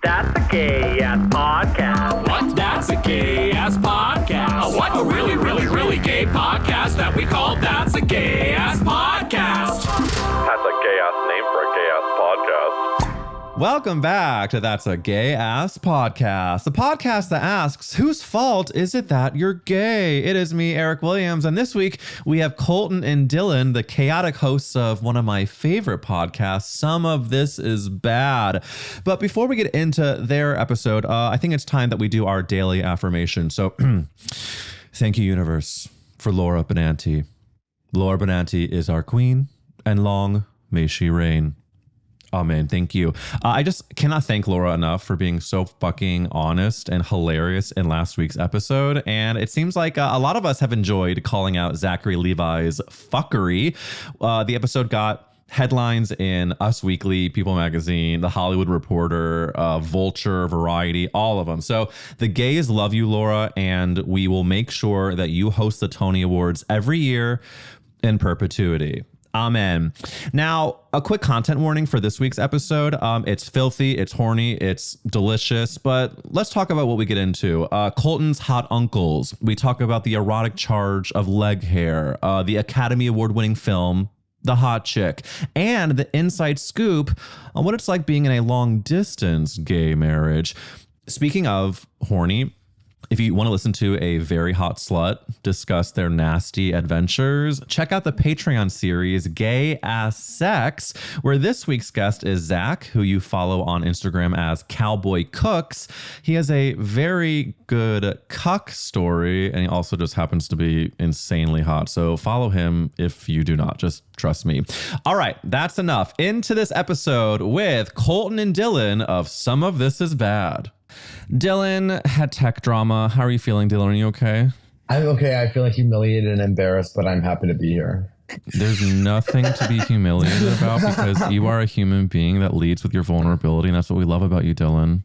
That's a gay-ass podcast. What? That's a gay-ass podcast. What? A really, really, really gay podcast that we call That's a Gay-Ass Podcast. That's a gay-ass name for a gay-ass podcast. Welcome back to That's a Gay-Ass Podcast, the podcast that asks, whose fault is it that you're gay? It is me, Eric Williams, and this week we have Colton and Dylan, the chaotic hosts of one of my favorite podcasts, Some of This Is Bad. But before we get into their episode, I think it's time that we do our daily affirmation. So thank you, universe, for Laura Benanti. Laura Benanti is our queen, and long may she reign. Amen. Thank you. I just cannot thank Laura enough for being so fucking honest and hilarious in last week's episode. And it seems like a lot of us have enjoyed calling out Zachary Levi's fuckery. The episode got headlines in Us Weekly, People Magazine, The Hollywood Reporter, Vulture, Variety, all of them. So the gays love you, Laura, and we will make sure that you host the Tony Awards every year in perpetuity. Amen. Now, a quick content warning for this week's episode. It's filthy, it's horny, it's delicious, but let's talk about what we get into. Colton's hot uncles. We talk about the erotic charge of leg hair, the Academy Award-winning film, The Hot Chick, and the inside scoop on what it's like being in a long-distance gay marriage. Speaking of horny, if you want to listen to a very hot slut discuss their nasty adventures, check out the Patreon series Gay Ass Sex, where this week's guest is Zach, who you follow on Instagram as Cowboy Cooks. He has a very good cuck story, and he also just happens to be insanely hot. So follow him if you do not. Just trust me. All right, that's enough. Into this episode with Colton and Dylan of Some of This Is Bad. Dylan had tech drama. How are you feeling, Dylan? Are you okay? I'm okay. I feel like humiliated and embarrassed, but I'm happy to be here. There's nothing to be humiliated about because you are a human being that leads with your vulnerability, and that's what we love about you, Dylan.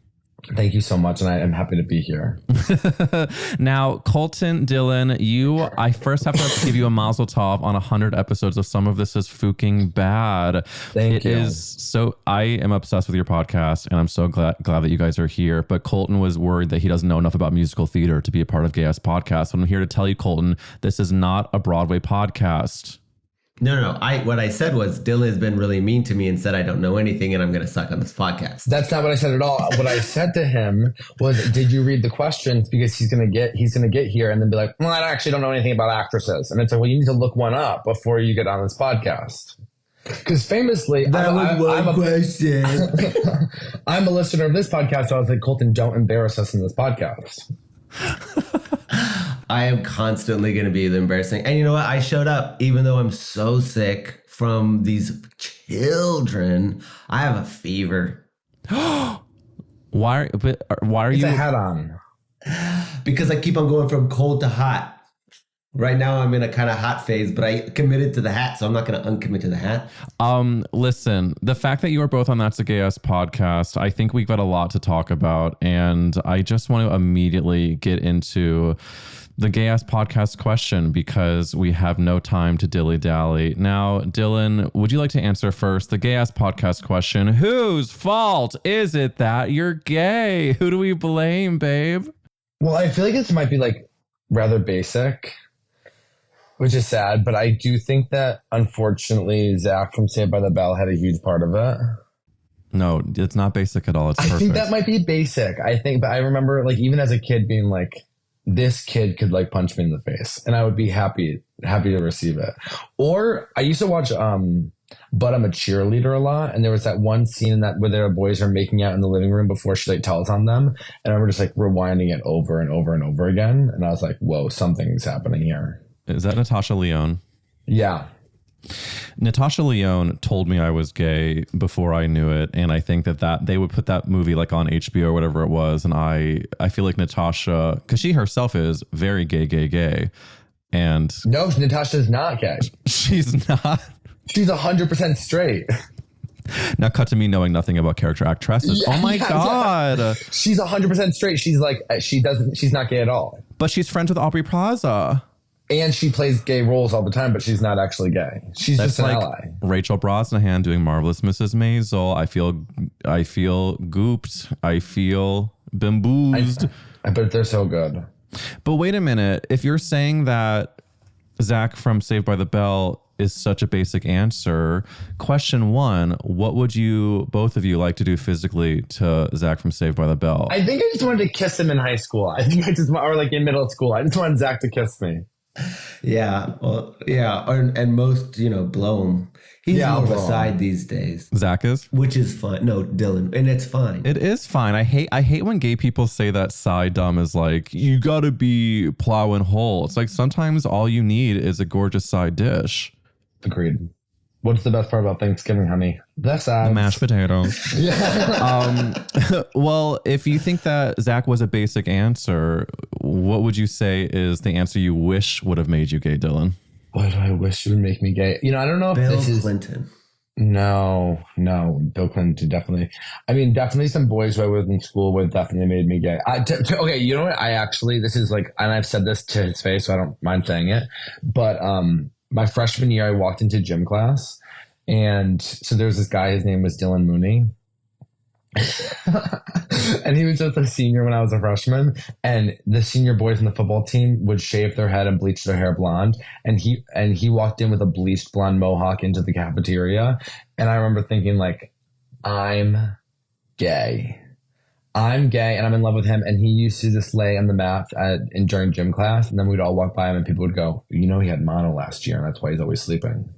Thank you so much, and I am happy to be here. Now, Colton, Dylan, I first have to give you a mazel tov on 100 episodes of Some of This Is Fucking Bad. Thank you. I am obsessed with your podcast, and I'm so glad that you guys are here. But Colton was worried that he doesn't know enough about musical theater to be a part of Gay Ass Podcast. So I'm here to tell you, Colton, this is not a Broadway podcast. No. What I said was Dylan has been really mean to me and said I don't know anything and I'm going to suck on this podcast. That's not what I said at all. What I said to him was, did you read the questions? Because he's going to get here and then be like, well, I actually don't know anything about actresses. And it's like, well, you need to look one up before you get on this podcast. Because famously, I'm a listener of this podcast. So I was like, Colton, don't embarrass us in this podcast. I am constantly going to be the embarrassing. And you know what? I showed up even though I'm so sick from these children. I have a fever. Why are you? a hat on. Because I keep on going from cold to hot. Right now I'm in a kind of hot phase, but I committed to the hat, so I'm not going to uncommit to the hat. Listen, the fact that you are both on That's a Gay Ass Podcast, I think we've got a lot to talk about, and I just want to immediately get into the Gay Ass Podcast question because we have no time to dilly-dally. Now, Dylan, would you like to answer first the Gay Ass Podcast question? Whose fault is it that you're gay? Who do we blame, babe? Well, I feel like this might be like rather basic, which is sad, but I do think that unfortunately Zach from Saved by the Bell had a huge part of it. No, it's not basic at all. It's perfect. I think that might be basic. But I remember like even as a kid being like, this kid could like punch me in the face and I would be happy to receive it. Or I used to watch But I'm a Cheerleader a lot, and there was that one scene in that where their boys are making out in the living room before she like tells on them, and I remember just like rewinding it over and over and over again, and I was like, whoa, something's happening here. Is that Natasha Lyonne? Yeah. Natasha Lyonne told me I was gay before I knew it, and I think that they would put that movie like on HBO or whatever it was, and I feel like Natasha, because she herself is very gay, and no, Natasha's not gay. She's not. She's 100% straight. Now cut to me knowing nothing about character actresses. Oh my God. Yeah. She's 100% straight. She's like, she's not gay at all. But she's friends with Aubrey Plaza. And she plays gay roles all the time, but she's not actually gay. She's That's just an like ally. Rachel Brosnahan doing Marvelous Mrs. Maisel. I feel gooped. I feel bamboozled. I bet they're so good. But wait a minute. If you're saying that Zach from Saved by the Bell is such a basic answer, question one, what would you, both of you, like to do physically to Zach from Saved by the Bell? I think I just wanted to kiss him in high school. I think or like in middle school. I just wanted Zach to kiss me. Yeah, well, yeah, and most, blow him. He's more of a side these days. Zach is? Which is fine. No, Dylan, and it's fine. It is fine. I hate when gay people say that side dumb is like, you gotta be plowing whole. It's like sometimes all you need is a gorgeous side dish. Agreed. What's the best part about Thanksgiving, honey? That's The mashed potatoes. Yeah. Well, if you think that Zach was a basic answer, what would you say is the answer you wish would have made you gay, Dylan? What do I wish would make me gay? I don't know if Bill this is Clinton. No, Bill Clinton definitely. I mean, definitely some boys who I was in school with definitely made me gay. Okay, you know what? This is like, and I've said this to his face, so I don't mind saying it. But my freshman year, I walked into gym class, and so there was this guy. His name was Dylan Mooney. And he was just a senior when I was a freshman, and the senior boys in the football team would shave their head and bleach their hair blonde, and he walked in with a bleached blonde mohawk into the cafeteria, and I remember thinking like, I'm gay and I'm in love with him. And he used to just lay on the mat during gym class, and then we'd all walk by him and people would go, he had mono last year and that's why he's always sleeping.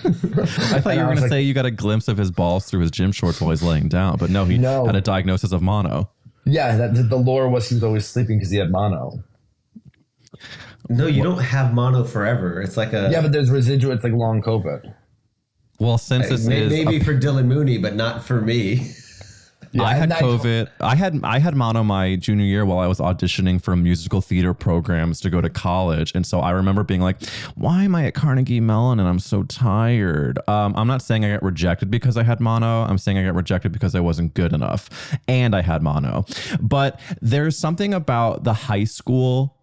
I thought you were going to say you got a glimpse of his balls through his gym shorts while he's laying down, but no, he had a diagnosis of mono. Yeah, the lore was he was always sleeping because he had mono. No, you don't have mono forever. It's like Yeah, but there's residual. It's like long COVID. Well, since this maybe for Dylan Mooney, but not for me. Yeah, I had COVID. I had mono my junior year while I was auditioning for musical theater programs to go to college. And so I remember being like, why am I at Carnegie Mellon and I'm so tired? I'm not saying I got rejected because I had mono. I'm saying I got rejected because I wasn't good enough and I had mono. But there's something about the high school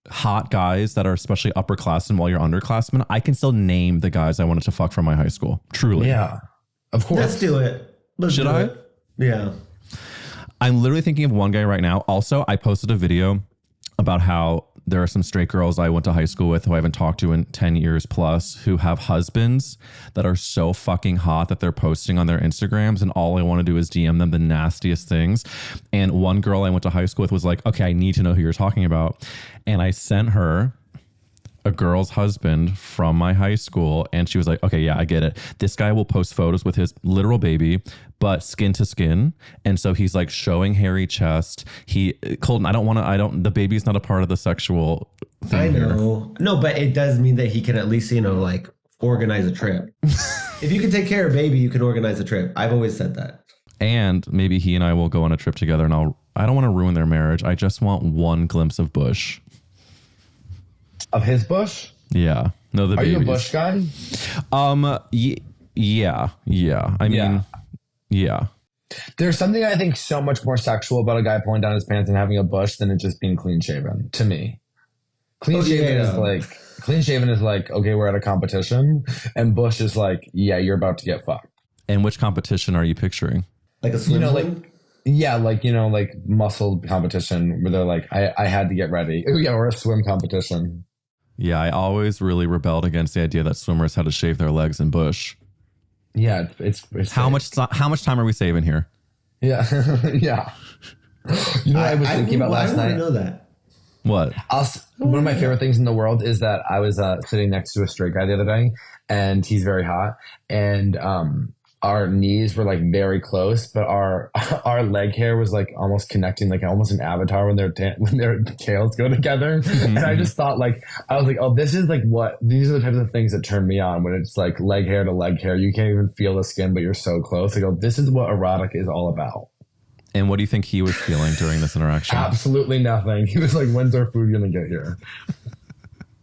hot guys that are especially upperclassmen while you're underclassmen. I can still name the guys I wanted to fuck from my high school. Truly. Yeah, of course. Let's do it. Should I? Yeah. I'm literally thinking of one guy right now. Also, I posted a video about how there are some straight girls I went to high school with who I haven't talked to in 10 years plus who have husbands that are so fucking hot that they're posting on their Instagrams, and all I want to do is DM them the nastiest things. And one girl I went to high school with was like, okay, I need to know who you're talking about. And I sent her a girl's husband from my high school, and she was like, okay, yeah, I get it. This guy will post photos with his literal baby, but skin to skin. And so he's like showing hairy chest. Colton, the baby's not a part of the sexual thing. I know. Here. No, but it does mean that he can at least, like organize a trip. If you can take care of baby, you can organize a trip. I've always said that. And maybe he and I will go on a trip together, and I don't want to ruin their marriage. I just want one glimpse of Bush. Of his bush? Yeah. No, the babies. Are you a Bush guy? Yeah. I mean, yeah. There's something I think so much more sexual about a guy pulling down his pants and having a bush than it just being clean shaven. To me, clean shaven is like, okay, we're at a competition, and bush is like, yeah, you're about to get fucked. And which competition are you picturing? Like a swim like muscle competition where they're like, I had to get ready. Yeah, or a swim competition. Yeah, I always really rebelled against the idea that swimmers had to shave their legs in bush. Yeah, it's how much time are we saving here? Yeah, yeah. You know what I was thinking about last night? I know that. What? One of my favorite things in the world is that I was sitting next to a straight guy the other day, and he's very hot, and our knees were like very close, but our leg hair was like almost connecting, like almost an avatar when their tails go together. Mm-hmm. And I just thought I was like, oh, this is like these are the types of things that turn me on when it's like leg hair to leg hair. You can't even feel the skin, but you're so close. I go, this is what erotic is all about. And what do you think he was feeling during this interaction? Absolutely nothing. He was like, when's our food going to get here?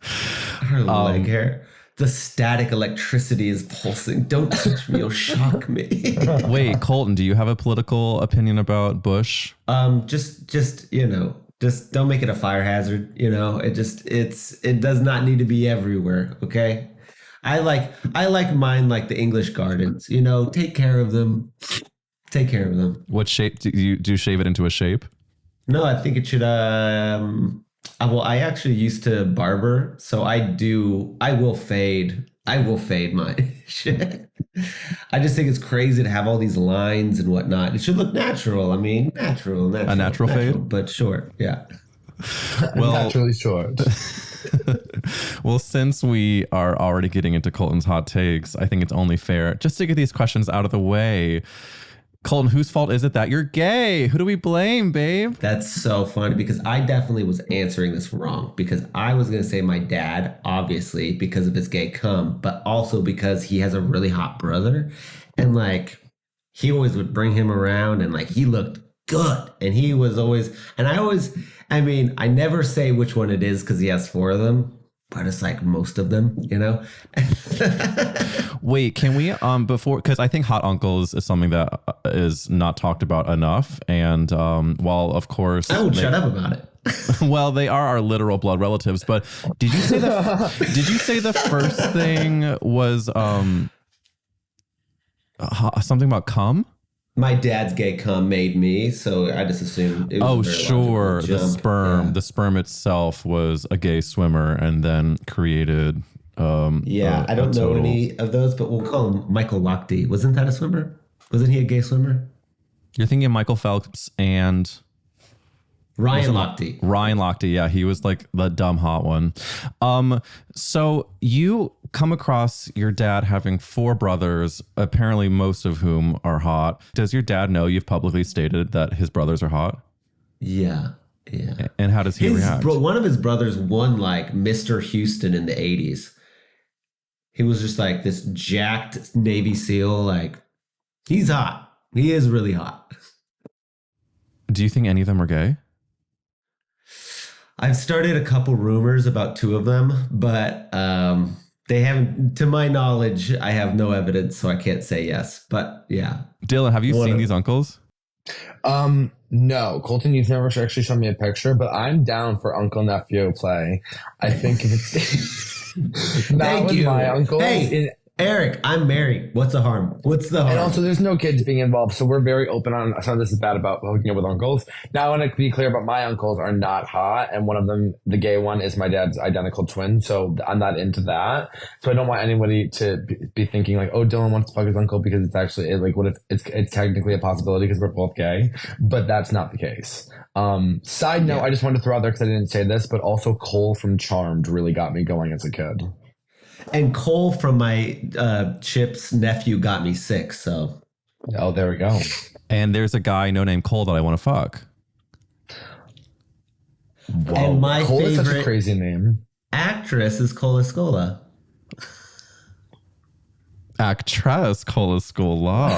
Her leg hair. The static electricity is pulsing. Don't touch me, you'll shock me. Wait, Colton, do you have a political opinion about Bush? Just Just don't make it a fire hazard. You know, it does not need to be everywhere. Okay. I like mine like the English gardens. You know, take care of them. Take care of them. What shape do you shave it into a shape? No, I think it should. Well, I actually used to barber, so I will fade. I will fade my shit. I just think it's crazy to have all these lines and whatnot. It should look natural. I mean, natural. A natural fade, but short. Yeah. Well, naturally short. Well, since we are already getting into Colton's hot takes, I think it's only fair just to get these questions out of the way. Colton, whose fault is it that you're gay? Who do we blame, babe? That's so funny because I definitely was answering this wrong because I was going to say my dad, obviously, because of his gay cum, but also because he has a really hot brother. And like, he always would bring him around and like, he looked good. And he was always, and I never say which one it is because he has 4 of them. But it's like most of them, you know? Wait, can we, before, because I think hot uncles is something that is not talked about enough. And while, of course. I won't shut up about it. Well, they are our literal blood relatives. But did you say the first thing was something about cum? My dad's gay cum made me, so I just assumed it was oh, a very sure. logical The jump. sperm. Yeah. The sperm itself was a gay swimmer and then created I don't know any of those, but we'll call him Michael Lochte. Wasn't that a swimmer? Wasn't he a gay swimmer? You're thinking of Michael Phelps and Ryan Lochte. Ryan Lochte, yeah, he was like the dumb hot one. So you come across your dad having 4 brothers, apparently most of whom are hot. Does your dad know you've publicly stated that his brothers are hot? Yeah. And how does he react? One of his brothers won like Mr. Houston in the 80s. He was just like this jacked Navy SEAL. Like, he's hot. He is really hot. Do you think any of them are gay? I've started a couple rumors about 2 of them, but they haven't, to my knowledge, I have no evidence, so I can't say yes. But yeah. Dylan, have you seen these uncles? No, Colton, you've never actually shown me a picture, but I'm down for uncle nephew play. I think if it's not Thank with you. my uncle. Hey, Eric, I'm married. What's the harm? What's the harm? And also, there's no kids being involved, so we're very open on some of this is bad about hooking up with uncles. Now, I want to be clear about my uncles are not hot, and one of them, the gay one, is my dad's identical twin, so I'm not into that. So I don't want anybody to be thinking like, oh, Dylan wants to fuck his uncle because it's actually like, what if it's technically a possibility because we're both gay, but that's not the case. Side note, I just wanted to throw out there because I didn't say this, but also Cole from Charmed really got me going as a kid. And Cole from my Chip's nephew got me sick, so. Oh, there we go. And there's a guy no named Cole that I want to fuck. Whoa. And my Cole is such a favorite crazy name. actress is Cola Scola. Actress Cola Scola.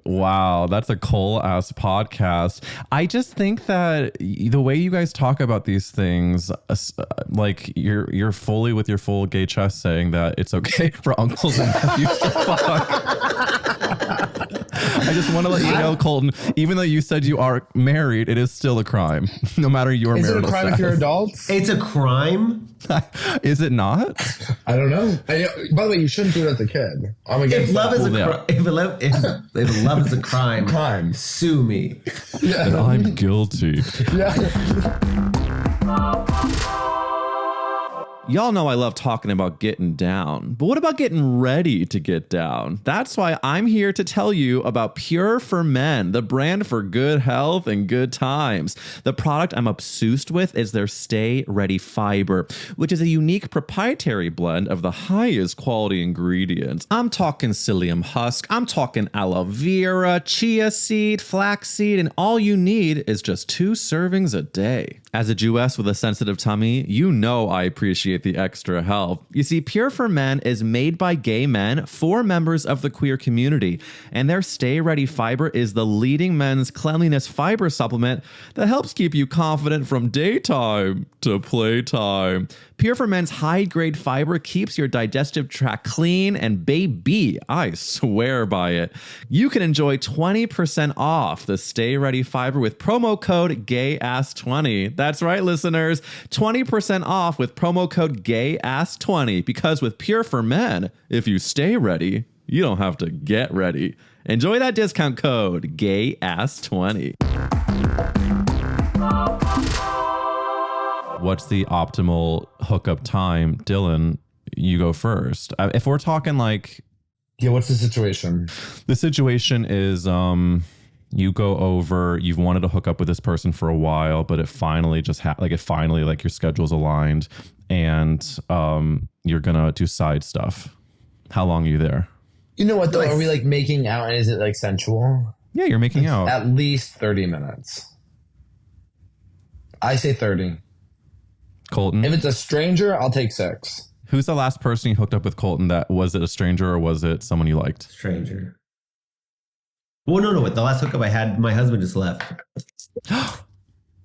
Wow, that's a Cole ass podcast. I just think that the way you guys talk about these things, like you're fully with your full gay chest saying that it's okay for uncles and nephews to fuck. I just want to let you know, Colton, even though you said you are married, it is still a crime, no matter your marital status. Is it a crime if you're adults? It's a crime? Is it not? I don't know. By the way, you shouldn't do it as a kid. I'm against If love is Well, if love is a crime, crime. sue me. And I'm guilty. Yeah. Y'all know I love talking about getting down, but what about getting ready to get down? That's why I'm here to tell you about Pure for Men, the brand for good health and good times. The product I'm obsessed with is their Stay Ready Fiber, which is a unique proprietary blend of the highest quality ingredients. I'm talking psyllium husk, I'm talking aloe vera, chia seed, flax seed, and all you need is just 2 servings a day. As a Jewess with a sensitive tummy, you know I appreciate the extra help. You see, Pure for Men is made by gay men for members of the queer community, and their Stay Ready fiber is the leading men's cleanliness fiber supplement that helps keep you confident from daytime to playtime. Pure for Men's high-grade fiber keeps your digestive tract clean, and baby, I swear by it. You can enjoy 20% off the Stay Ready fiber with promo code GAYASS20. That's right, listeners. 20% off with promo code GAYASS20, because with Pure for Men, if you stay ready, you don't have to get ready. Enjoy that discount code GAYASS20. What's the optimal hookup time? Dylan, you go first. If we're talking like... Yeah, what's the situation? The situation is you go over, you've wanted to hook up with this person for a while, but it finally just like your schedule's aligned, and you're gonna do side stuff. How long are you there? You know what, though? Are we like making out, and is it like sensual? Yeah, you're making out. At least 30 minutes. I say 30. Colton? If it's a stranger, I'll take 6. Who's the last person you hooked up with, Colton? That was it a stranger or was it someone you liked? Stranger. Well, no. The last hookup I had, my husband just left.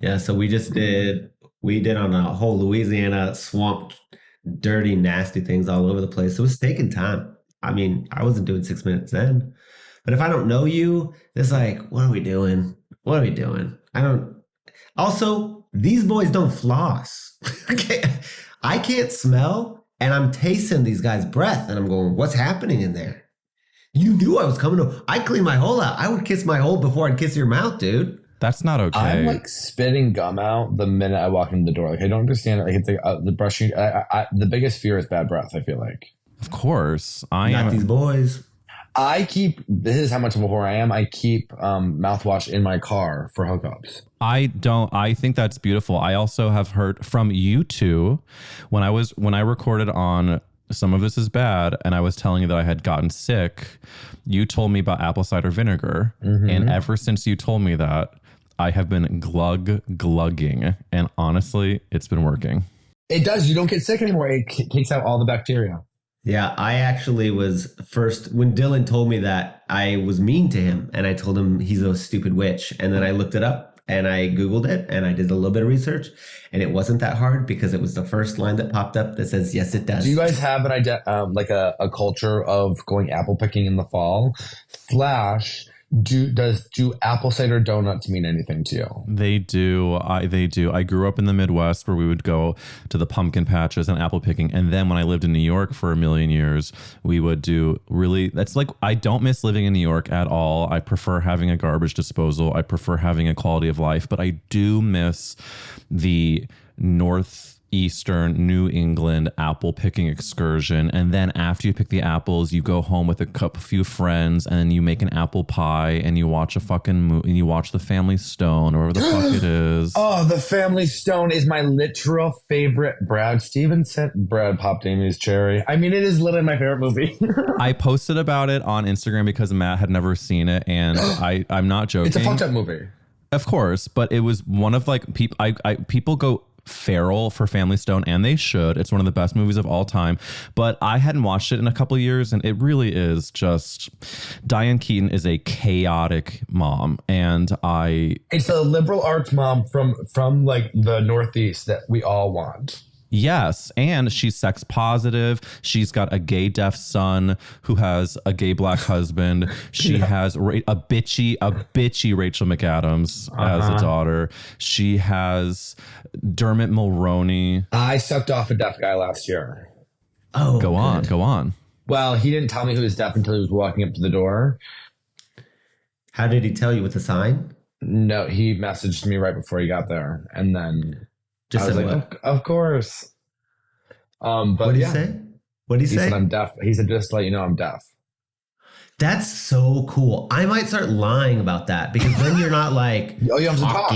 Yeah, so we did on a whole Louisiana swamp, dirty, nasty things all over the place. It was taking time. I mean, I wasn't doing 6 minutes then. But if I don't know you, it's like, what are we doing? Also, these boys don't floss. I can't smell, and I'm tasting these guys' breath, and I'm going, what's happening in there? You knew I was coming over. I cleaned my hole out. I would kiss my hole before I'd kiss your mouth, dude. That's not okay. I'm like spitting gum out the minute I walk in the door. Like, I don't understand it. Like, it's like the brushing. The biggest fear is bad breath, I feel like. Of course. Not these boys. This is how much of a whore I am. I keep mouthwash in my car for hookups. I think that's beautiful. I also have heard from you two when I recorded on Some of This Is Bad, and I was telling you that I had gotten sick. You told me about apple cider vinegar. Mm-hmm. And ever since you told me that, I have been glugging. And honestly, it's been working. It does. You don't get sick anymore. It takes out all the bacteria. Yeah, I actually was first, when Dylan told me that, I was mean to him, and I told him he's a stupid witch. And then I looked it up and I Googled it and I did a little bit of research, and it wasn't that hard because it was the first line that popped up that says, yes, it does. Do you guys have an idea, like a culture of going apple picking in the fall? Do apple cider donuts mean anything to you? They do. They do. I grew up in the Midwest where we would go to the pumpkin patches and apple picking. And then when I lived in New York for a million years, we would do that's like, I don't miss living in New York at all. I prefer having a garbage disposal. I prefer having a quality of life, but I do miss the northeastern New England apple picking excursion. And then after you pick the apples, you go home with a few friends and you make an apple pie and you watch a fucking movie and you watch The Family Stone or whatever the fuck it is. Oh, The Family Stone is my literal favorite. Brad popped Amy's cherry. I mean, it is literally my favorite movie. I posted about it on Instagram because Matt had never seen it, and I'm not joking. It's a fucked up movie. Of course, but it was one of like people go feral for Family Stone, and they should. It's one of the best movies of all time, but I hadn't watched it in a couple of years, and it really is just, Diane Keaton is a chaotic mom, and it's a liberal arts mom from like the Northeast that we all want. Yes, and she's sex positive. She's got a gay deaf son who has a gay black husband. She has a bitchy Rachel McAdams as a daughter. She has Dermot Mulroney. I sucked off a deaf guy last year. Oh, go on. Well, he didn't tell me he was deaf until he was walking up to the door. How did he tell you, with a sign? No, he messaged me right before he got there, and then just I was like, of course. But what did he say? What did he say? He said, I'm deaf. He said, just to let you know, I'm deaf. That's so cool. I might start lying about that, because then you're not like, oh, you have to talk.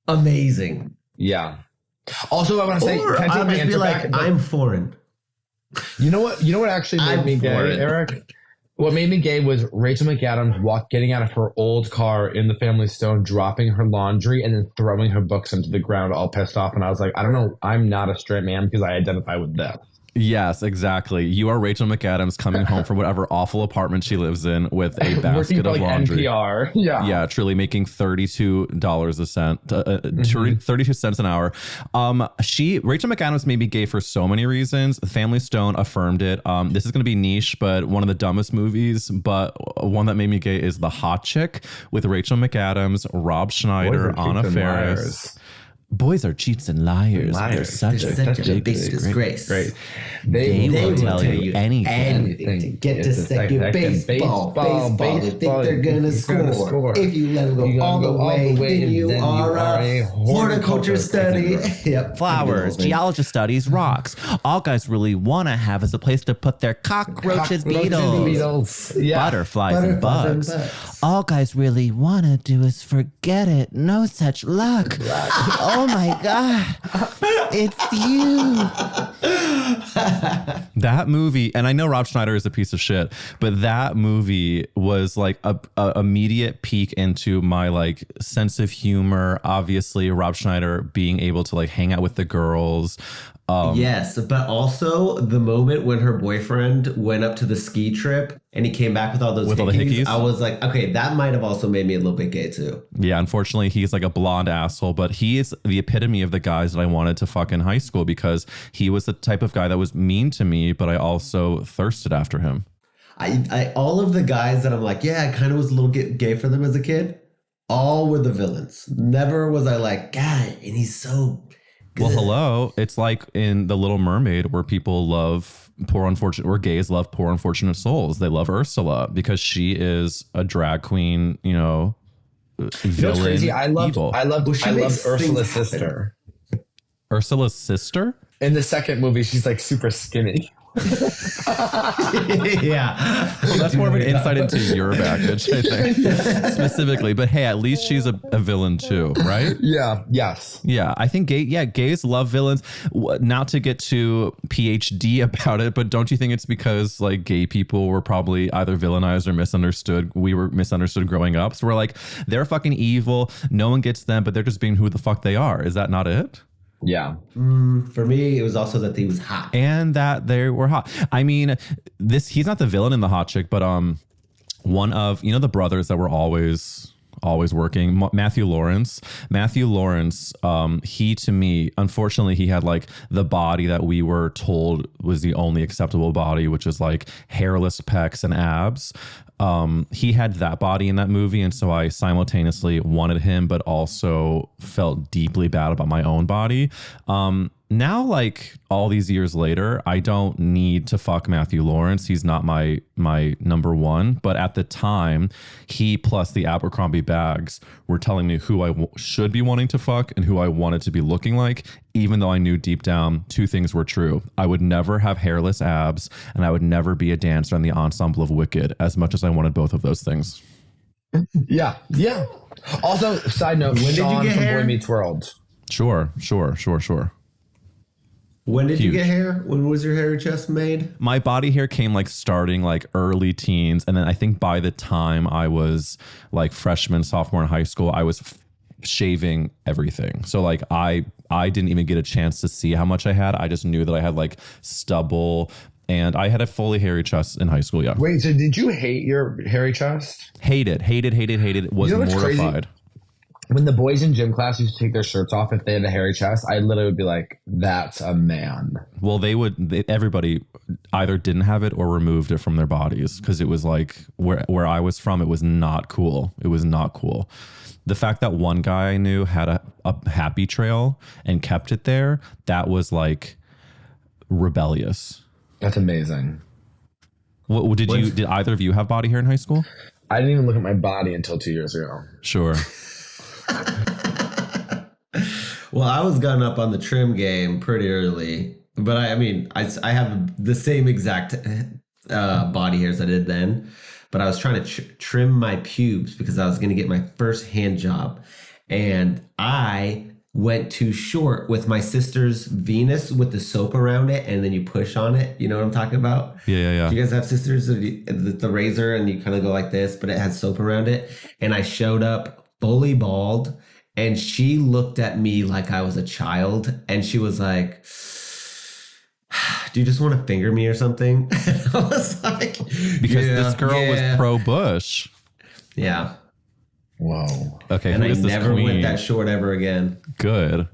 Amazing. Yeah. Also, I want to say, can I take my answer back? I'm foreign. You know what actually made me gay, Eric? What made me gay was Rachel McAdams getting out of her old car in the Family Stone, dropping her laundry, and then throwing her books into the ground, all pissed off. And I was like, I don't know, I'm not a straight man because I identify with them. Yes, exactly. You are Rachel McAdams coming home from whatever awful apartment she lives in with a Working basket for, of like, laundry. NPR. Yeah. Yeah, truly making $32 a cent, 32 cents an hour. Rachel McAdams may be gay for so many reasons. Family Stone affirmed it. This is going to be niche, but one of the dumbest movies, but one that made me gay is The Hot Chick with Rachel McAdams, Rob Schneider, Anna Faris. Boys are cheats and liars. They're such a big disgrace. Great. They will tell you anything. To get to second baseball. They think they're gonna score. If you let them go all the way, then you are a horticulture study. Yep. Flowers, geology studies, rocks. All guys really want to have is a place to put their cockroaches, beetles, butterflies, and bugs. All guys really want to do is forget it. No such luck. Oh my God. It's you. That movie, and I know Rob Schneider is a piece of shit, but that movie was like a immediate peek into my like sense of humor. Obviously, Rob Schneider being able to like hang out with the girls. Yes, but also the moment when her boyfriend went up to the ski trip and he came back with all those hickeys, I was like, okay, that might have also made me a little bit gay too. Yeah, unfortunately, he's like a blonde asshole, but he is the epitome of the guys that I wanted to fuck in high school because he was the type of guy that was mean to me, but I also thirsted after him. I all of the guys that I'm like, yeah, I kind of was a little gay for them as a kid, all were the villains. Never was I like, God, and he's so good. Well, hello. It's like in The Little Mermaid where people love where gays love poor unfortunate souls. They love Ursula because she is a drag queen, villain. You know what's crazy? I loved Ursula's sister. Ursula's sister? In the second movie, she's like super skinny. Yeah. Well, that's more of an insight into your baggage, I think, specifically. But hey, at least she's a villain too, right? Yeah. Yes. Yeah, I think gays love villains. Not to get too PhD about it, but don't you think it's because like gay people were probably either villainized or misunderstood? We were misunderstood growing up, so we're like, they're fucking evil. No one gets them, but they're just being who the fuck they are. Is that not it? Yeah. For me, it was also that he was hot. And that they were hot. I mean, he's not the villain in The Hot Chick, but one of, the brothers that were always working, Matthew Lawrence, he, to me, unfortunately, he had like the body that we were told was the only acceptable body, which is like hairless pecs and abs. He had that body in that movie, and so I simultaneously wanted him, but also felt deeply bad about my own body. Now, like all these years later, I don't need to fuck Matthew Lawrence. He's not my number one. But at the time, he plus the Abercrombie bags were telling me who I should be wanting to fuck and who I wanted to be looking like, even though I knew deep down two things were true. I would never have hairless abs, and I would never be a dancer in the ensemble of Wicked, as much as I wanted both of those things. Yeah. Yeah. Also, side note, when Sean from Boy Meets World. Sure. When did you get hair? When was your hairy chest made? My body hair came like starting like early teens. And then I think by the time I was like freshman, sophomore in high school, I was shaving everything. So like I didn't even get a chance to see how much I had. I just knew that I had like stubble, and I had a fully hairy chest in high school. Yeah. Wait, so did you hate your hairy chest? Hated. Was mortified. Crazy? When the boys in gym class used to take their shirts off if they had a hairy chest, I literally would be like, that's a man. Well, everybody either didn't have it or removed it from their bodies because it was like where I was from, it was not cool. It was not cool. The fact that one guy I knew had a happy trail and kept it there, that was like rebellious. That's amazing. What did either of you have body hair in high school? I didn't even look at my body until 2 years ago. Sure. Well, I was gun up on the trim game pretty early, but I have the same exact body hairs I did then, but I was trying to trim my pubes because I was going to get my first hand job, and I went too short with my sister's Venus with the soap around it, and then you push on it. You know what I'm talking about? Yeah. Do you guys have sisters? The razor, and you kind of go like this, but it has soap around it. And I showed up fully bald, and she looked at me like I was a child, and she was like, do you just want to finger me or something? I was like, because this girl was pro Bush. Yeah. Whoa. Okay. And who I is this never queen? went that short ever again. Good.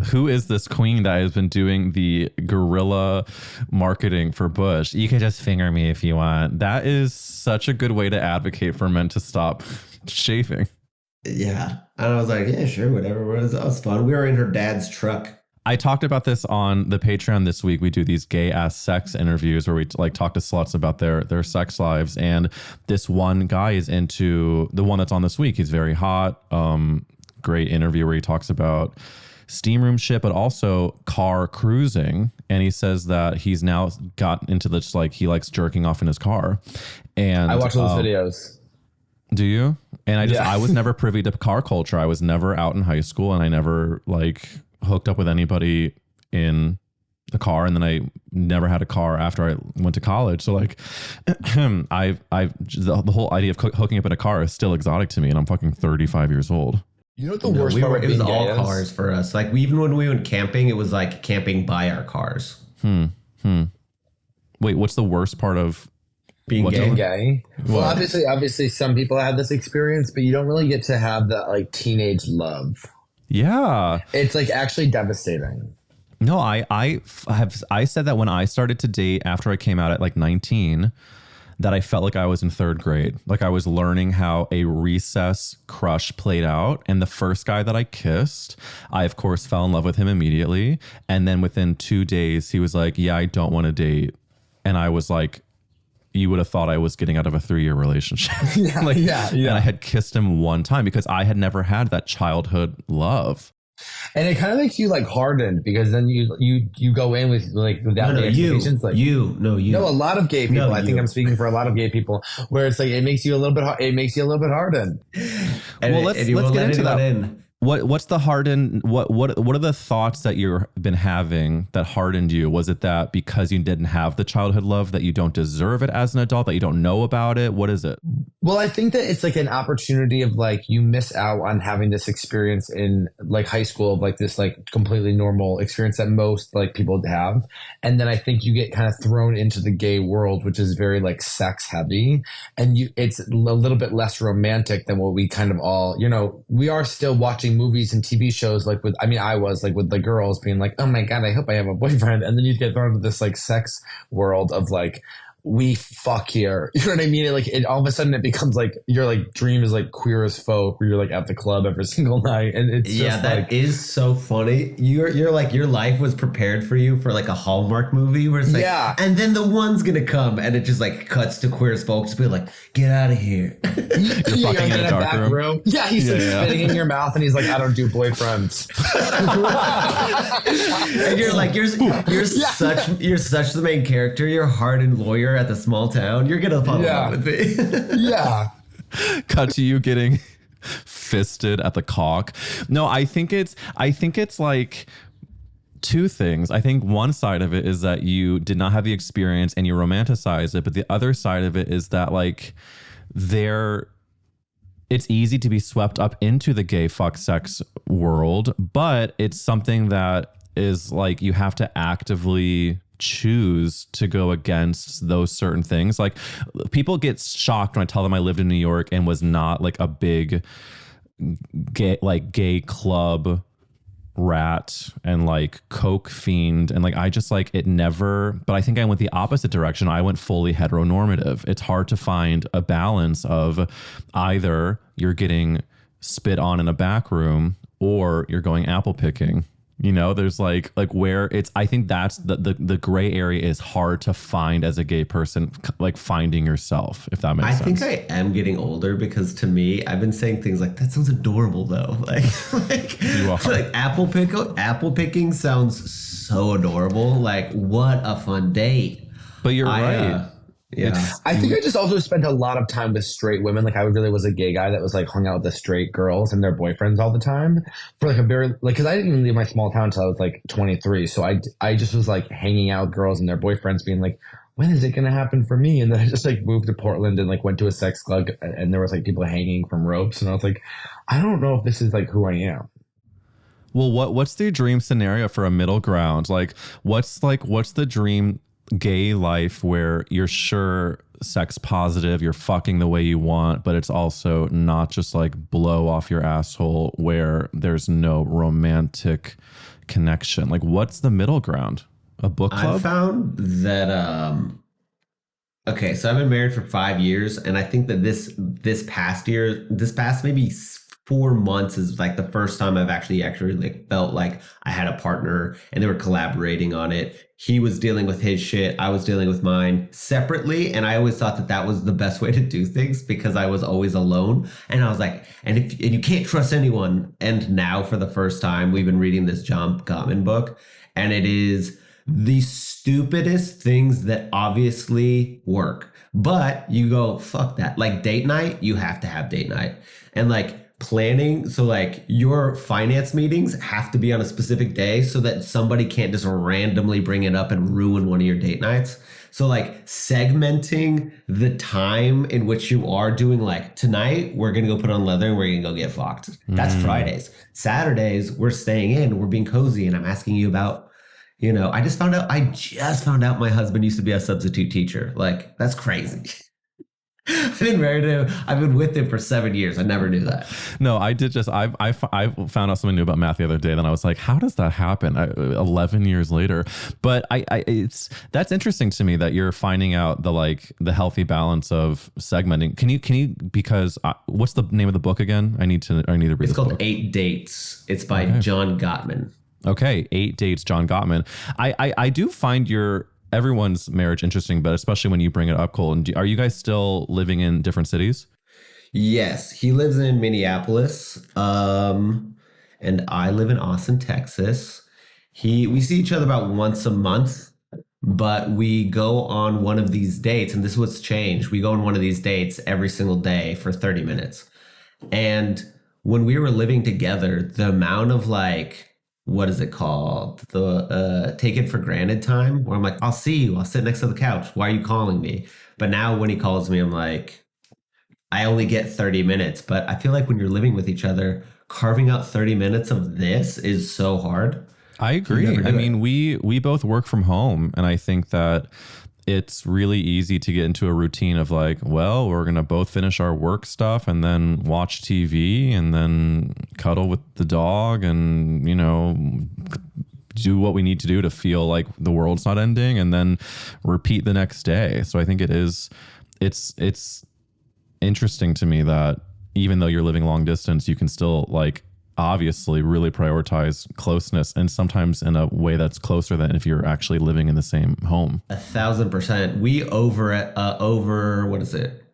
Who is this queen that has been doing the guerrilla marketing for Bush? You can just finger me if you want. That is such a good way to advocate for men to stop shaving. Yeah. And I was like, yeah, sure, whatever. That was fun. We were in her dad's truck. I talked about this on the Patreon this week. We do these gay ass sex interviews where we like talk to sluts about their sex lives. And this one guy is into the one that's on this week. He's very hot. Great interview where he talks about steam room shit, but also car cruising. And he says that he's now got into this, like, he likes jerking off in his car. And I watch those videos. Do you? And I was never privy to car culture. I was never out in high school, and I never like hooked up with anybody in the car, and then I never had a car after I went to college. So like, the whole idea of hooking up in a car is still exotic to me, and I'm fucking 35 years old. You know what the worst part? It was all cars for us. Like even when we went camping, it was like camping by our cars. Wait, what's the worst part of being gay? Well, obviously, some people have this experience, but you don't really get to have that like teenage love. Yeah, it's like actually devastating. No, I said that when I started to date after I came out at like 19, that I felt like I was in third grade. Like I was learning how a recess crush played out. And the first guy that I kissed, I of course fell in love with him immediately. And then within 2 days, he was like, yeah, I don't want to date. And I was like, you would have thought I was getting out of a 3-year relationship. Yeah. And I had kissed him one time because I had never had that childhood love. And it kind of makes you like hardened because then you go in with like without the expectations. No, a lot of gay people. I think I'm speaking for a lot of gay people where it's like it makes you a little bit hardened. Well, let's get into that. What's the hardened? What are the thoughts that you've been having that hardened you? Was it that because you didn't have the childhood love that you don't deserve it as an adult, that you don't know about it? What is it? Well, I think that it's like an opportunity of like you miss out on having this experience in like high school of like this like completely normal experience that most like people have. And then I think you get kind of thrown into the gay world, which is very like sex heavy. And it's a little bit less romantic than what we kind of all, we are still watching movies and TV shows like I was like with the girls being like, oh my God, I hope I have a boyfriend. And then you get thrown into this like sex world of like, we fuck here. You know what I mean? It all of a sudden it becomes like your like dream is like Queer as Folk where you're like at the club every single night. And it's just that is so funny. You're like your life was prepared for you for like a Hallmark movie where it's like, and then the one's gonna come and it just like cuts to Queer as Folk to be like, get out of here. You're fucking in a dark room. Yeah, he's spitting in your mouth and he's like, I don't do boyfriends. And you're like, you're such the main character. You're a hardened lawyer at the small town. You're gonna fall in love with me. Yeah. Cut to you getting fisted at the cock. No, I think it's like two things. I think one side of it is that you did not have the experience and you romanticize it, but the other side of it is that like it's easy to be swept up into the gay fuck sex world, but it's something that is like you have to actively choose to go against those certain things. Like people get shocked when I tell them I lived in New York and was not like a big gay club rat and like coke fiend, and like I just like it never. But I think I went the opposite direction. I went fully heteronormative. It's hard to find a balance of either you're getting spit on in a back room or you're going apple picking. There's like where it's, I think that's the gray area is hard to find as a gay person, like finding yourself, if that makes sense. I think I am getting older because to me, I've been saying things like, that sounds adorable though. Like you are. Like apple picking sounds so adorable. Like what a fun date. But you're right. Yeah. I think I just also spent a lot of time with straight women. Like I really was a gay guy that was like hung out with the straight girls and their boyfriends all the time for like a very like because I didn't even leave my small town until I was like 23. So I just was like hanging out with girls and their boyfriends, being like, when is it gonna happen for me? And then I just like moved to Portland and like went to a sex club and there was like people hanging from ropes and I was like, I don't know if this is like who I am. Well, what's the dream scenario for a middle ground? Like what's the dream gay life where you're sure sex positive, you're fucking the way you want, but it's also not just like blow off your asshole where there's no romantic connection? Like what's the middle ground? A book club? I found that okay, so I've been married for 5 years, and I think that this past maybe 4 months is like the first time I've actually like felt like I had a partner and they were collaborating on it. He was dealing with his shit, I was dealing with mine separately, and I always thought that that was the best way to do things because I was always alone. And I was like, and you can't trust anyone. And now for the first time, we've been reading this John Gottman book, and it is the stupidest things that obviously work, but you go, fuck that. Like date night, you have to have date night. And like planning, so like your finance meetings have to be on a specific day so that somebody can't just randomly bring it up and ruin one of your date nights. So like segmenting the time in which you are doing, like tonight we're gonna go put on leather and we're gonna go get fucked. That's Fridays. Saturdays we're staying in, we're being cozy, and I'm asking you about, you know, I just found out my husband used to be a substitute teacher. Like, that's crazy. I've been married to him. I've been with him for 7 years. I never knew that. No, I did just, I found out something new about math the other day. Then I was like, how does that happen? 11 years later. But that's interesting to me that you're finding out the healthy balance of segmenting. Can you, because what's the name of the book again? I need to read It's the called book. 8 Dates. It's by John Gottman. Okay, 8 Dates, John Gottman. I do find everyone's marriage interesting, but especially when you bring it up, Colton. Are you guys still living in different cities? Yes, he lives in Minneapolis, and I live in Austin, Texas. We see each other about once a month, but we go on one of these dates, and this is what's changed. We go on one of these dates every single day for 30 minutes. And when we were living together, the amount of what is it called? The take it for granted time where I'm like, I'll see you. I'll sit next to the couch. Why are you calling me? But now when he calls me, I'm like, I only get 30 minutes. But I feel like when you're living with each other, carving out 30 minutes of this is so hard. I agree. I mean, we both work from home, and I think that it's really easy to get into a routine of like, well, we're going to both finish our work stuff and then watch TV and then cuddle with the dog and, you know, do what we need to do to feel like the world's not ending and then repeat the next day. So I think it's interesting to me that even though you're living long distance, you can still obviously really prioritize closeness, and sometimes in a way that's closer than if you're actually living in the same home. 1,000%. We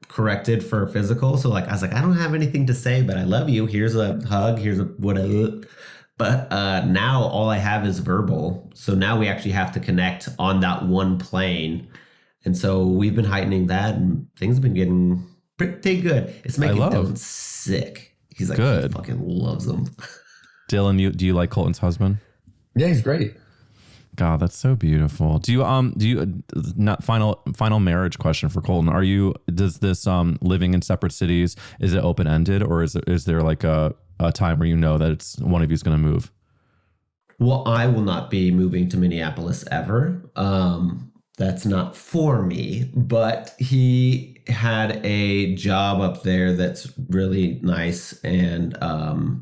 corrected for physical. So I was like, I don't have anything to say, but I love you. Here's a hug. Here's a whatever. But now all I have is verbal. So now we actually have to connect on that one plane. And so we've been heightening that, and things have been getting pretty good. It's making Dylan sick. He's like, good. He fucking loves them. Dylan, do you like Colton's husband? Yeah, he's great. God, that's so beautiful. Do you not final marriage question for Colton? Does this living in separate cities, is it open ended, or is there like a time where you know that it's one of you is going to move? Well, I will not be moving to Minneapolis ever. That's not for me, but he had a job up there that's really nice, and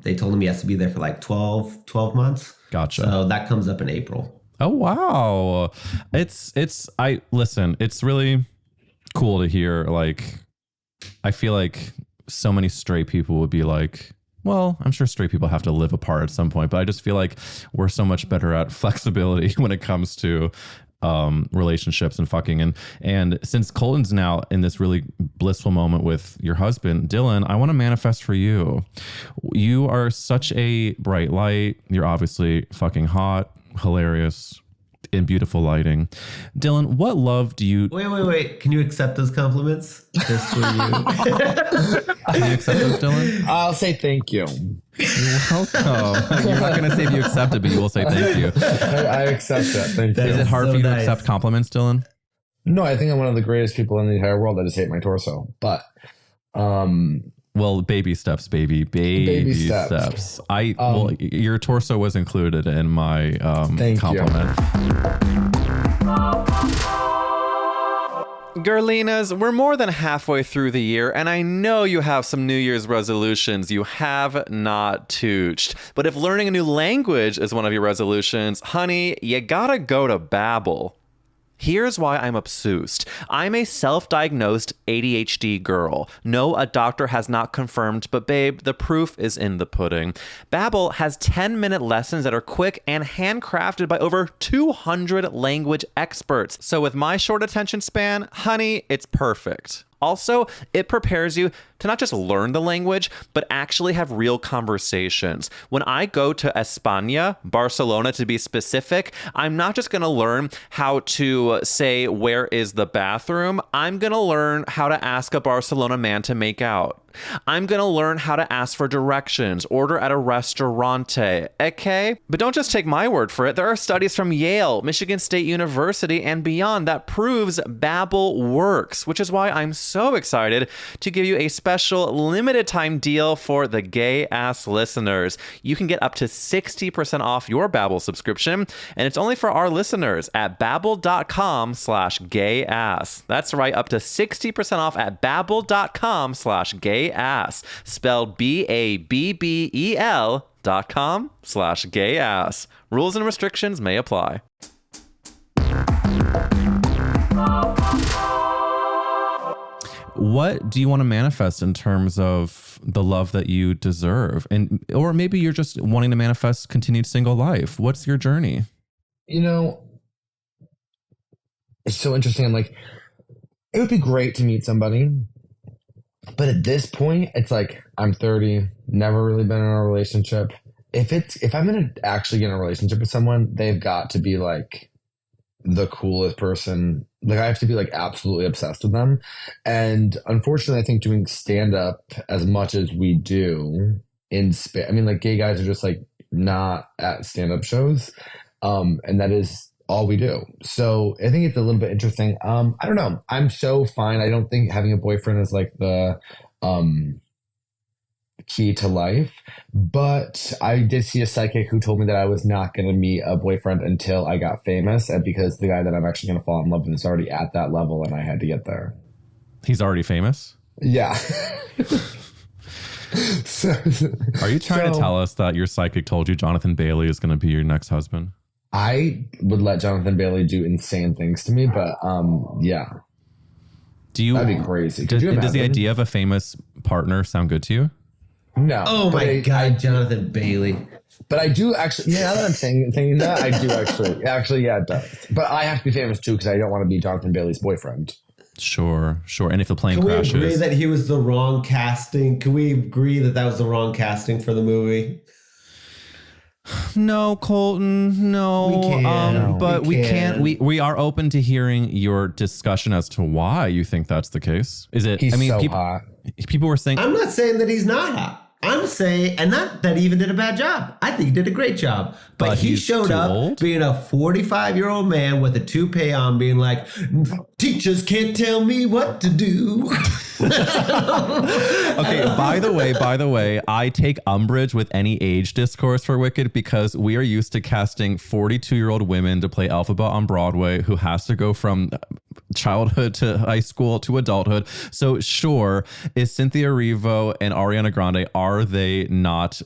they told him he has to be there for 12 months. Gotcha. So that comes up in April. Oh wow. It's really cool to hear. I feel like so many straight people would be like, well, I'm sure straight people have to live apart at some point, but I just feel like we're so much better at flexibility when it comes to relationships and fucking. And since Colton's now in this really blissful moment with your husband, Dylan, I want to manifest for you. You are such a bright light. You're obviously fucking hot, hilarious. in beautiful lighting. Dylan, what love do you... Wait. Can you accept those compliments? Just for you. Can you accept those, Dylan? I'll say thank you. You're welcome. You're not going to say if you accept it, but you will say thank you. I accept that. Thank you. Is it hard for you to accept compliments, Dylan? No, I think I'm one of the greatest people in the entire world. I just hate my torso. But, well, baby steps, baby. Baby steps. Well, your torso was included in my compliment. Girlinas, we're more than halfway through the year, and I know you have some New Year's resolutions you have not tooched. But if learning a new language is one of your resolutions, honey, you gotta go to Babbel. Here's why I'm obsessed. I'm a self-diagnosed ADHD girl. No, a doctor has not confirmed, but babe, the proof is in the pudding. Babbel has 10-minute lessons that are quick and handcrafted by over 200 language experts. So with my short attention span, honey, it's perfect. Also, it prepares you to not just learn the language, but actually have real conversations. When I go to España, Barcelona to be specific, I'm not just going to learn how to say, where is the bathroom? I'm going to learn how to ask a Barcelona man to make out. I'm going to learn how to ask for directions, order at a restaurante, okay? But don't just take my word for it. There are studies from Yale, Michigan State University, and beyond that proves Babbel works, which is why I'm so excited to give you a special limited time deal for the gay-ass listeners. You can get up to 60% off your Babbel subscription, and it's only for our listeners at babbel.com/gayass. That's right, up to 60% off at babbel.com/gayass. Spelled BABBEL.com/gayass. Rules and restrictions may apply. What do you want to manifest in terms of the love that you deserve? Or maybe you're just wanting to manifest continued single life. What's your journey? You know, it's so interesting. I'm like, it would be great to meet somebody. But at this point, it's like, I'm 30, never really been in a relationship. If I'm going to actually get in a relationship with someone, they've got to be like the coolest person. Like, I have to be like absolutely obsessed with them. And unfortunately, I think doing stand up as much as we do I mean, like, gay guys are just like not at stand up shows. And that is all we do. So I think it's a little bit interesting. I don't know. I'm so fine. I don't think having a boyfriend is like the key to life. But I did see a psychic who told me that I was not going to meet a boyfriend until I got famous, and because the guy that I'm actually going to fall in love with is already at that level, and I had to get there. He's already famous? Yeah. Are you trying to tell us that your psychic told you Jonathan Bailey is going to be your next husband? I would let Jonathan Bailey do insane things to me, but yeah. That'd be crazy. Does the idea of a famous partner sound good to you? No. Oh my God, Jonathan Bailey. But I do actually, now that I'm thinking that, I do actually, yeah, it does. But I have to be famous too, because I don't want to be Jonathan Bailey's boyfriend. Sure. And if the plane crashes. Can we agree that he was the wrong casting? Can we agree that that was the wrong casting for the movie? No, Colton, no. We can. But we can't. We are open to hearing your discussion as to why you think that's the case. Is it? He's so hot. People were saying. I'm not saying that he's not hot. I'm saying, and not that he even did a bad job. I think he did a great job. But he showed up old? Being a 45-year-old man with a toupee on, being like, teachers can't tell me what to do. Okay, by the way, I take umbrage with any age discourse for Wicked, because we are used to casting 42-year-old women to play Elphaba on Broadway, who has to go from childhood to high school to adulthood. So sure, is Cynthia Erivo and Ariana Grande, are they not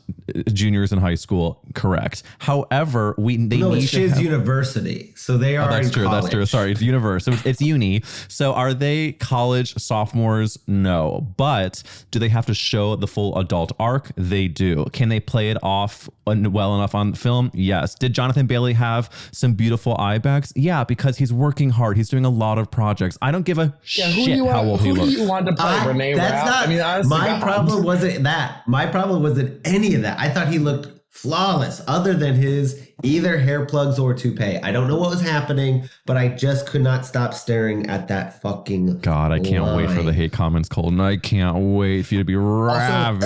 juniors in high school? Correct. However, she's university, so they are. That's true. College. That's true. Sorry, it's universe. It's uni. So are they college sophomores? No. But do they have to show the full adult arc? They do. Can they play it off well enough on film? Yes. Did Jonathan Bailey have some beautiful eye bags? Yeah, because he's working hard. He's doing a lot of projects. I don't give a shit how old he looks. Who do you want to play Renee Rapp? That's not. I mean, honestly, my problem wasn't that. My problem wasn't any of that. I thought he looked flawless, other than his either hair plugs or toupee. I don't know what was happening, but I just could not stop staring at that fucking God, I can't wait for the hate comments, Colton. I can't wait for you to be ravaged.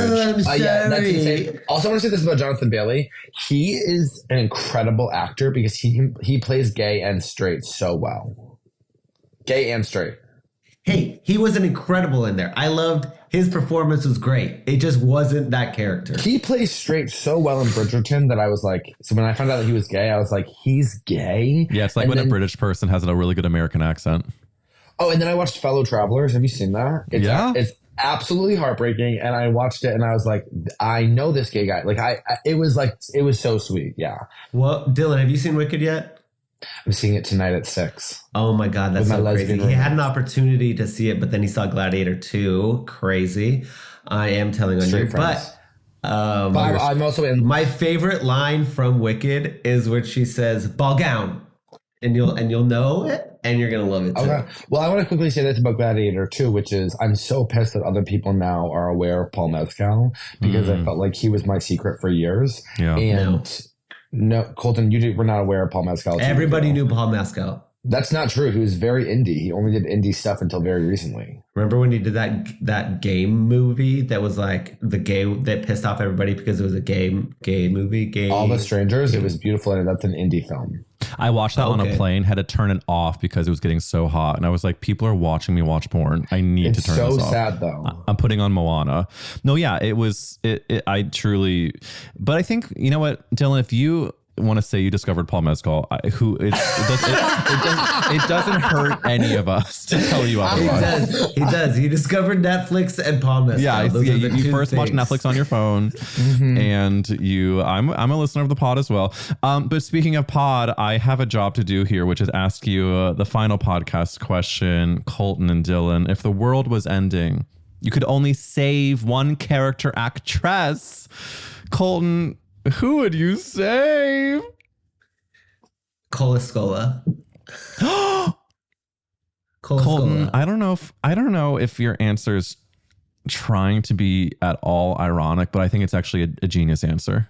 Yeah, that's insane. Also, I want to say this about Jonathan Bailey. He is an incredible actor because he plays gay and straight so well. Gay and straight. Hey, he was an incredible in there. I loved his performance was great. It just wasn't that character. He plays straight so well in Bridgerton that I was like, so when I found out that he was gay, I was like, he's gay? Yeah, it's like when a British person has a really good American accent. Oh, and then I watched Fellow Travelers. Have you seen that? It's absolutely heartbreaking. And I watched it and I was like, I know this gay guy. Like it was so sweet. Yeah. Well, Dylan, have you seen Wicked yet? I'm seeing it tonight at 6. Oh my God, that's so crazy. He had an opportunity to see it, but then he saw Gladiator 2. Crazy. I am telling on you. But I'm also in. My favorite line from Wicked is when she says "ball gown," and you'll know it, and you're gonna love it too. Okay. Well, I want to quickly say this about Gladiator 2, which is I'm so pissed that other people now are aware of Paul Mescal because I felt like he was my secret for years. Yeah. And no, Colton, were not aware of Paul Mescal. Everybody knew Paul Mescal. That's not true. He was very indie. He only did indie stuff until very recently. Remember when he did that game movie that was like that pissed off everybody because it was a gay movie? All the Strangers. It was beautiful, and that's an indie film. I watched that on a plane, had to turn it off because it was getting so hot. And I was like, people are watching me watch porn. I need to turn this off. It's so sad, though. I'm putting on Moana. No, yeah, I truly, but I think, you know what, Dylan, if you want to say you discovered Paul Mescal, it doesn't hurt any of us to tell you otherwise. He does. He discovered Netflix and Paul Mescal. Yeah, you first watch Netflix on your phone, and I'm a listener of the pod as well. But speaking of pod, I have a job to do here, which is ask you the final podcast question, Colton and Dylan. If the world was ending, you could only save one character actress. Colton, who would you save? Colascola. Colton, I don't know if your answer is trying to be at all ironic, but I think it's actually a genius answer.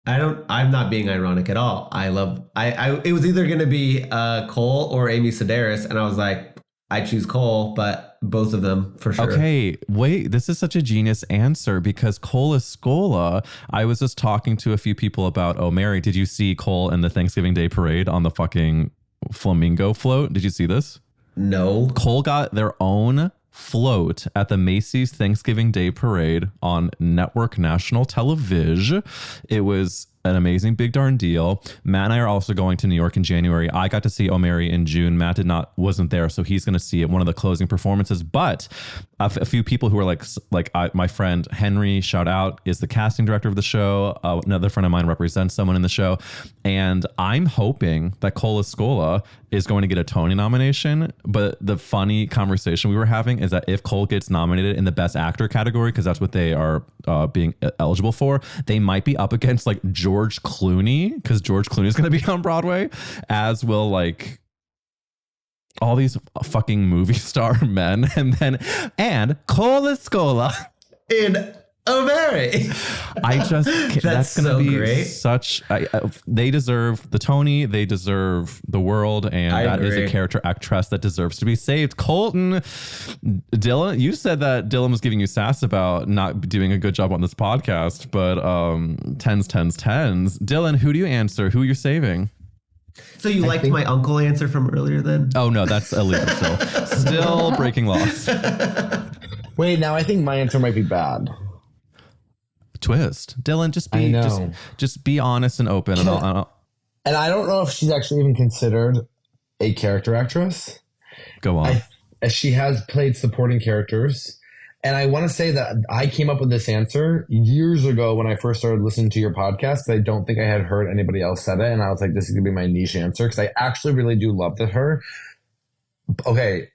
I'm not being ironic at all. It was either going to be Cole or Amy Sedaris, and I was like, I choose Cole, but both of them for sure. Okay, wait, this is such a genius answer because Colascola, I was just talking to a few people about, Mary, did you see Cole in the Thanksgiving Day parade on the fucking flamingo float? Did you see this? No. Cole got their own float at the Macy's Thanksgiving Day parade on network national television. It was an amazing big darn deal. Matt and I are also going to New York in January. I got to see O'Mary in June. Matt wasn't there, so he's going to see it, one of the closing performances. But a few people who are my friend Henry, shout out, is the casting director of the show. Another friend of mine represents someone in the show, and I'm hoping that Colascola is going to get a Tony nomination. But the funny conversation we were having is that if Cole gets nominated in the Best Actor category, because that's what they are being eligible for, they might be up against like George Clooney, because George Clooney is going to be on Broadway, as will like all these fucking movie star men, and Colascola in O'Mary. That's going to be great. Such. They deserve the Tony. They deserve the world, and that is a character actress that deserves to be saved. Colton, Dylan, you said that Dylan was giving you sass about not doing a good job on this podcast, but tens. Dylan, who do you answer? Who you're saving? So you liked my uncle answer from earlier then? Oh no, that's illegal still breaking laws. Wait, now I think my answer might be bad. Twist. Dylan, just be honest and open. And I don't know if she's actually even considered a character actress. Go on. She has played supporting characters. And I want to say that I came up with this answer years ago when I first started listening to your podcast. I don't think I had heard anybody else said it. And I was like, this is going to be my niche answer because I actually really do love her. Okay,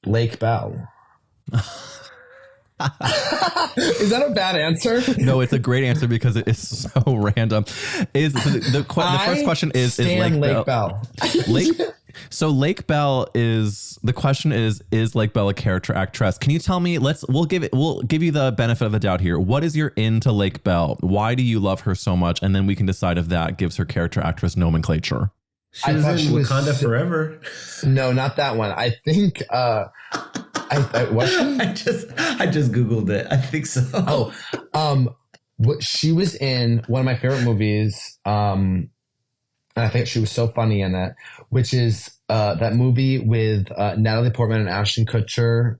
Lake Bell. Is that a bad answer? No, it's a great answer because it is so random. Is the first question is Lake Bell? So Lake Bell the question is Lake Bell a character actress? Can you tell me, we'll give you the benefit of the doubt here. What is your into Lake Bell? Why do you love her so much? And then we can decide if that gives her character actress nomenclature. She was in Wakanda Forever. No, not that one. I think what I just Googled it. I think so. What she was in one of my favorite movies, and I think she was so funny in it, which is that movie with Natalie Portman and Ashton Kutcher,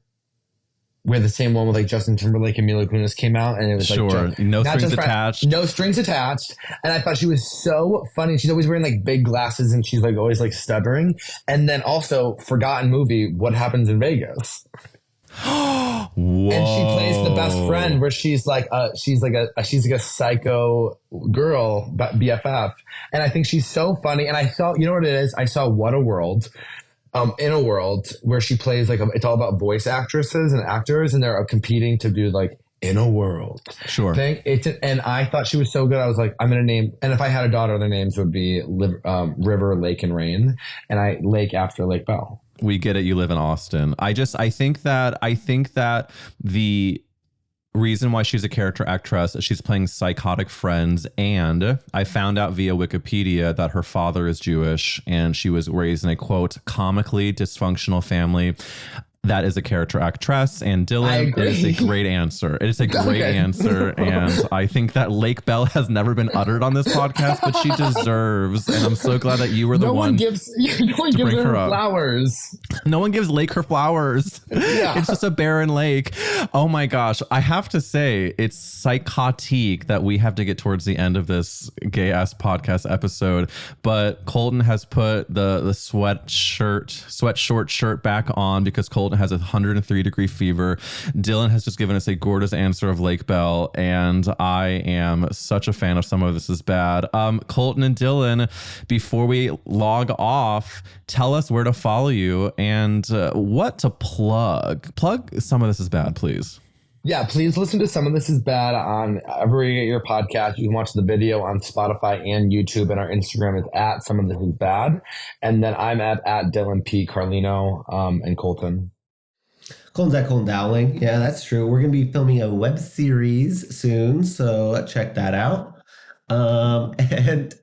where the same one with like Justin Timberlake and Mila Kunis came out, and it was like no strings attached. No strings attached. And I thought she was so funny. She's always wearing like big glasses, and she's like always like stuttering. And then also forgotten movie, What Happens in Vegas. Whoa. And she plays the best friend, where she's like a psycho girl, BFF. And I think she's so funny. And I saw, you know what it is? I saw What a World. In a world where she plays like it's all about voice actresses and actors, and they're competing to do like In a World thing. And I thought she was so good. I was like, I'm gonna name. And if I had a daughter, their names would be River, Lake, and Rain. And Lake after Lake Bell. We get it. You live in Austin. I think that the reason why she's a character actress is she's playing psychotic friends, and I found out via Wikipedia that her father is Jewish and she was raised in a, quote, comically dysfunctional family. That is a character actress, and Dylan, it is a great answer. It is a great answer, and I think that Lake Bell has never been uttered on this podcast, but she deserves, and I'm so glad that you were the one. No one gives her flowers. No one gives Lake her flowers. Yeah. It's just a barren lake. Oh my gosh. I have to say, it's psychotic that we have to get towards the end of this gay ass podcast episode, but Colton has put the sweat short shirt back on because Colton has a 103-degree fever. Dylan has just given us a gorgeous answer of Lake Bell, and I am such a fan of Some of This Is Bad. Colton and Dylan, before we log off, tell us where to follow you and what to plug. Plug Some of This Is Bad, please. Yeah, please listen to Some of This Is Bad on everywhere you get your podcast. You can watch the video on Spotify and YouTube, and our Instagram is at Some of This Is Bad. And then I'm at Dylan P. Carlino and Colton. Colton's at Colton Dowling. Yeah, that's true. We're going to be filming a web series soon, so check that out. And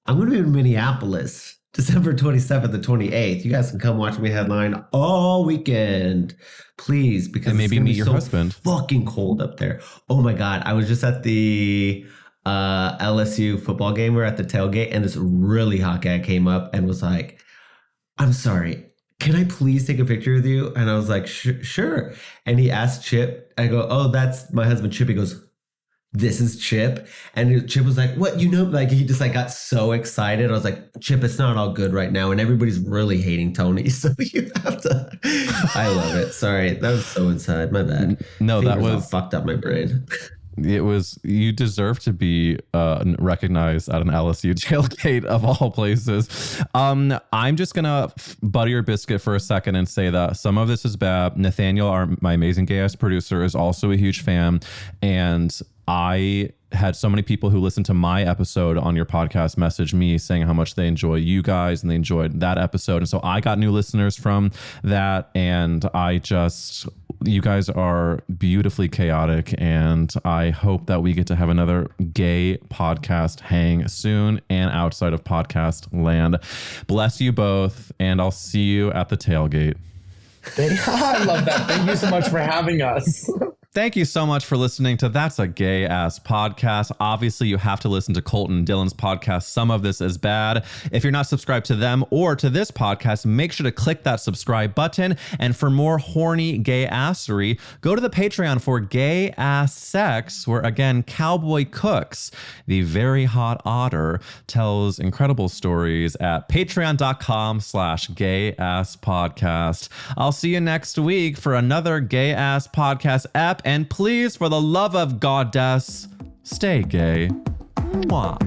I'm going to be in Minneapolis, December 27th and 28th. You guys can come watch me headline all weekend, please, because and maybe meet your husband. Fucking cold up there. Oh my God. I was just at the LSU football game. We're at the tailgate, and this really hot guy came up and was like, I'm sorry, can I please take a picture with you? And I was like, sure. And he asked Chip. I go, oh, that's my husband, Chip. He goes, this is Chip. And Chip was like, what? You know, like he just like got so excited. I was like, Chip, it's not all good right now. And everybody's really hating Tony. So you have to, I love it. Sorry. That was so inside. My bad. No, Fingers that was all fucked up my brain. It was, you deserve to be recognized at an LSU tailgate of all places. I'm just going to butter your biscuit for a second and say that Some of This Is Bad. Nathanael, my amazing gay ass producer, is also a huge fan. And I had so many people who listened to my episode on your podcast message me saying how much they enjoy you guys and they enjoyed that episode. And so I got new listeners from that. And you guys are beautifully chaotic. And I hope that we get to have another gay podcast hang soon and outside of podcast land. Bless you both. And I'll see you at the tailgate. I love that. Thank you so much for having us. Thank you so much for listening to That's a Gay Ass Podcast. Obviously, you have to listen to Colton and Dylan's podcast, Some of This Is Bad. If you're not subscribed to them or to this podcast, make sure to click that subscribe button. And for more horny gay assery, go to the Patreon for Gay Ass Sex, where, again, Cowboy Cooks, the very hot otter, tells incredible stories at patreon.com/gay-ass-podcast. I'll see you next week for another Gay Ass Podcast ep. And please, for the love of goddess, stay gay. Mwah.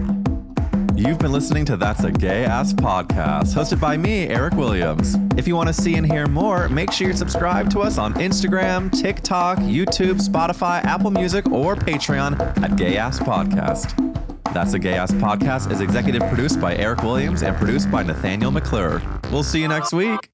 You've been listening to That's a Gay Ass Podcast, hosted by me, Eric Williams. If you want to see and hear more, make sure you subscribe to us on Instagram, TikTok, YouTube, Spotify, Apple Music, or Patreon at Gay Ass Podcast. That's a Gay Ass Podcast is executive produced by Eric Williams and produced by Nathanael McClure. We'll see you next week.